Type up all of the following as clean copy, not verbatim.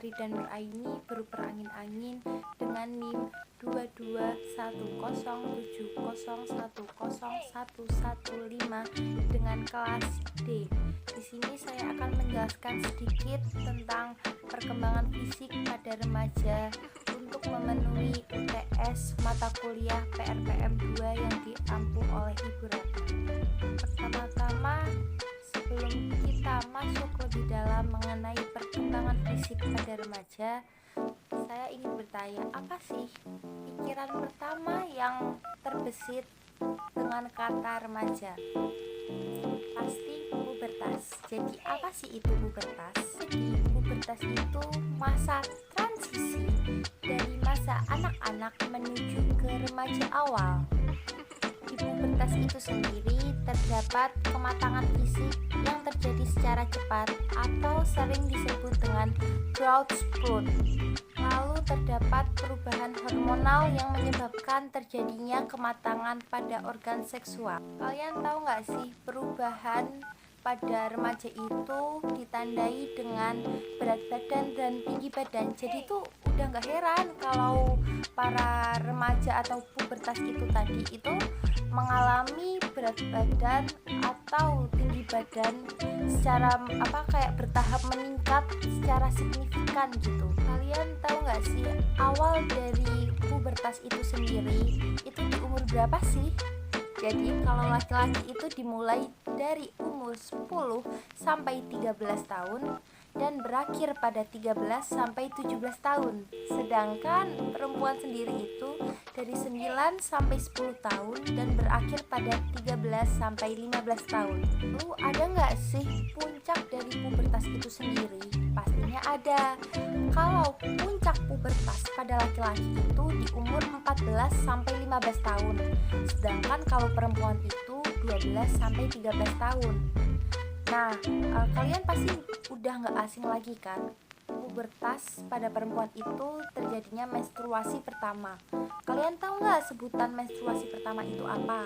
Lestari dan Nuraini beruper angin-angin dengan NIM 22107010115 dengan kelas D. Di sini saya akan menjelaskan sedikit tentang perkembangan fisik pada remaja untuk memenuhi UTS mata kuliah PRPM 2 yang diampu oleh Ibu Ratna. Pertama-tama, sebelum kita masuk lebih dalam mengenai perkembangan fisik pada remaja, saya ingin bertanya, apa sih pikiran pertama yang terbesit dengan kata remaja? Pasti pubertas. Jadi apa sih itu pubertas? Jadi pubertas itu masa transisi dari masa anak-anak menuju ke remaja awal. Di pubertas itu sendiri terdapat kematangan fisik yang terjadi secara cepat atau sering disebut dengan growth spurt. Lalu terdapat perubahan hormonal yang menyebabkan terjadinya kematangan pada organ seksual. Kalian tahu nggak sih, perubahan pada remaja itu ditandai dengan berat badan dan tinggi badan. Jadi tuh udah nggak heran kalau para remaja atau pubertas itu tadi itu mengalami berat badan atau tinggi badan secara kayak bertahap meningkat secara signifikan gitu. Kalian tahu nggak sih awal dari pubertas itu sendiri itu di umur berapa sih? Jadi kalau laki-laki itu dimulai dari umur 10 sampai 13 tahun dan berakhir pada 13 sampai 17 tahun. Sedangkan perempuan sendiri itu dari 9 sampai 10 tahun dan berakhir pada 13 sampai 15 tahun. Lalu ada nggak sih puncak dari pubertas itu sendiri? Pastinya ada. Kalau puncak pubertas pada laki-laki itu di umur 14 sampai 15 tahun. Sedangkan kalau perempuan itu 12 sampai 13 tahun. Nah, kalian pasti udah nggak asing lagi kan? Pubertas pada perempuan itu terjadinya menstruasi pertama. Kalian tahu nggak sebutan menstruasi pertama itu apa?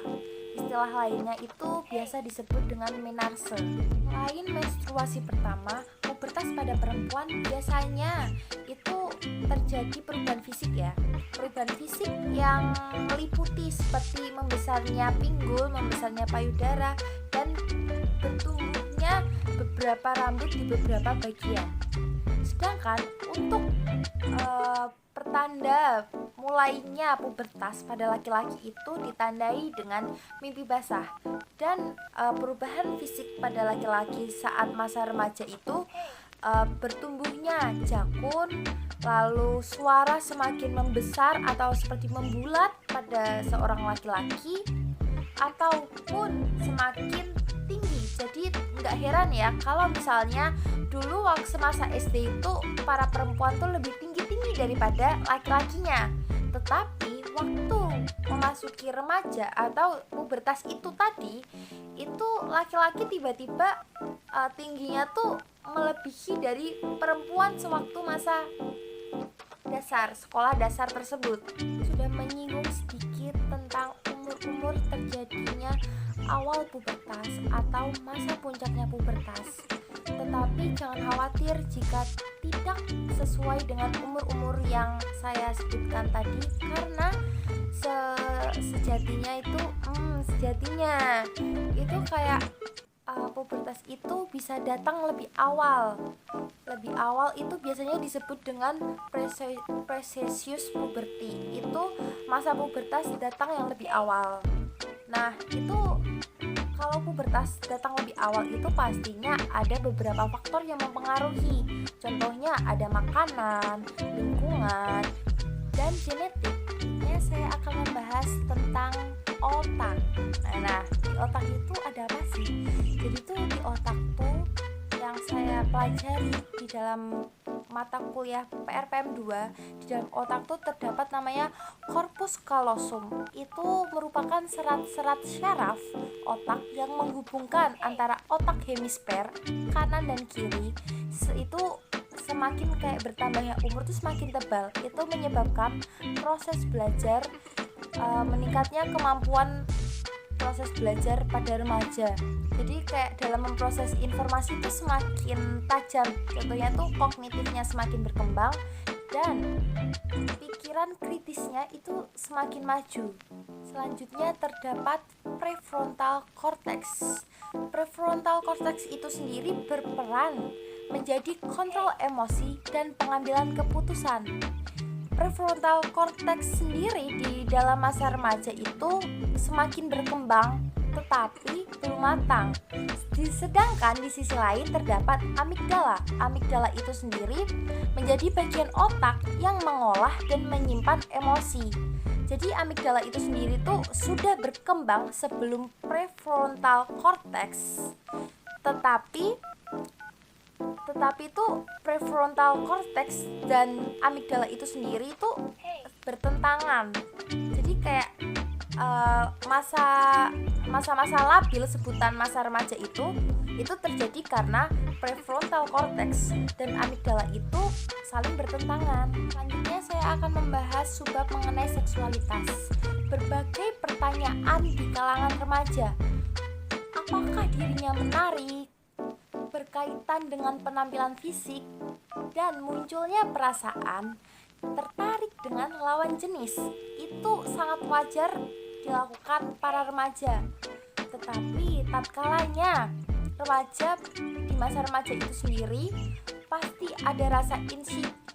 Istilah lainnya itu biasa disebut dengan menarse. Selain menstruasi pertama, pubertas pada perempuan biasanya itu terjadi perubahan fisik ya. Perubahan fisik yang meliputi seperti membesarnya pinggul, membesarnya payudara, dan bertumbuhnya beberapa rambut di beberapa bagian. Sedangkan untuk pertanda mulainya pubertas pada laki-laki itu ditandai dengan mimpi basah. Dan perubahan fisik pada laki-laki saat masa remaja itu bertumbuhnya jakun, lalu suara semakin membesar atau seperti membulat pada seorang laki-laki, ataupun semakin tinggi. Jadi nggak heran ya kalau misalnya dulu waktu semasa SD itu para perempuan tuh lebih tinggi daripada laki-lakinya. Tetapi waktu memasuki remaja atau pubertas itu tadi, itu laki-laki tiba-tiba tingginya tuh melebihi dari perempuan sewaktu masa sekolah dasar tersebut. Sudah menyinggung sedikit tentang umur-umur terjadinya awal pubertas atau masa puncaknya pubertas. Tetapi jangan khawatir jika tidak sesuai dengan umur-umur yang saya sebutkan tadi, karena sejatinya itu kayak pubertas itu bisa datang lebih awal. Lebih awal itu biasanya disebut dengan precocious puberty. Itu masa pubertas datang yang lebih awal. Nah, itu kalau pubertas datang lebih awal itu pastinya ada beberapa faktor yang mempengaruhi. Contohnya ada makanan, lingkungan, dan genetik. Saya akan membahas tentang otak. Nah, di otak itu ada apa sih? Jadi tuh di otak tuh yang saya pelajari di dalam mata kuliah PRPM 2, di dalam otak tuh terdapat namanya corpus callosum. Itu merupakan serat-serat syaraf otak yang menghubungkan antara otak hemisfer kanan dan kiri. Itu semakin kayak bertambahnya umur tuh semakin tebal. Itu menyebabkan proses belajar, meningkatnya kemampuan proses belajar pada remaja. Jadi kayak dalam memproses informasi itu semakin tajam, contohnya tuh kognitifnya semakin berkembang dan pikiran kritisnya itu semakin maju. Selanjutnya terdapat prefrontal cortex. Prefrontal cortex itu sendiri berperan menjadi kontrol emosi dan pengambilan keputusan. Prefrontal cortex sendiri di dalam masa remaja itu semakin berkembang tetapi belum matang. Sedangkan di sisi lain terdapat amigdala. Amigdala itu sendiri menjadi bagian otak yang mengolah dan menyimpan emosi. Jadi amigdala itu sendiri tuh sudah berkembang sebelum prefrontal cortex. Tetapi itu prefrontal cortex dan amigdala itu sendiri itu bertentangan. Jadi kayak masa-masa labil sebutan masa remaja itu terjadi karena prefrontal cortex dan amigdala itu saling bertentangan. Selanjutnya saya akan membahas subbab mengenai seksualitas. Berbagai pertanyaan di kalangan remaja. Apakah dirinya menarik? Berkaitan dengan penampilan fisik dan munculnya perasaan tertarik dengan lawan jenis itu sangat wajar dilakukan para remaja. Tetapi tatkalanya remaja di masa remaja itu sendiri pasti ada rasa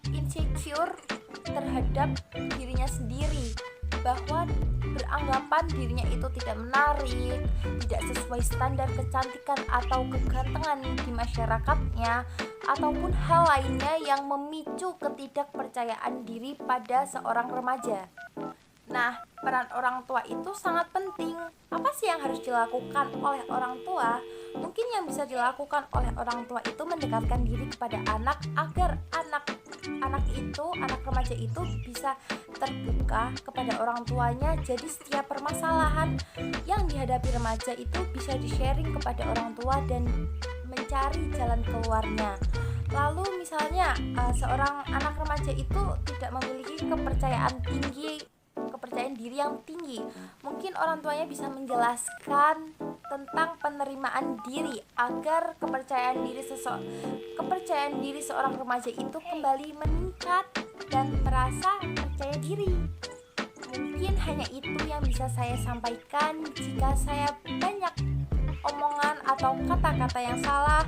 insecure terhadap dirinya sendiri, bahwa beranggapan dirinya itu tidak menarik, tidak sesuai standar kecantikan atau kegantengan di masyarakatnya, ataupun hal lainnya yang memicu ketidakpercayaan diri pada seorang remaja. Nah, peran orang tua itu sangat penting. Apa sih yang harus dilakukan oleh orang tua? Mungkin yang bisa dilakukan oleh orang tua itu mendekatkan diri kepada anak agar anak remaja itu bisa terbuka kepada orang tuanya. Jadi setiap permasalahan yang dihadapi remaja itu bisa di-sharing kepada orang tua dan mencari jalan keluarnya. Lalu misalnya seorang anak remaja itu tidak memiliki kepercayaan diri yang tinggi, mungkin orang tuanya bisa menjelaskan tentang penerimaan diri agar kepercayaan diri seorang remaja itu kembali meningkat dan merasa percaya diri. Mungkin hanya itu yang bisa saya sampaikan. Jika saya banyak omongan atau kata-kata yang salah,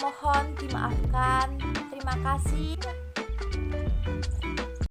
mohon dimaafkan. Terima kasih.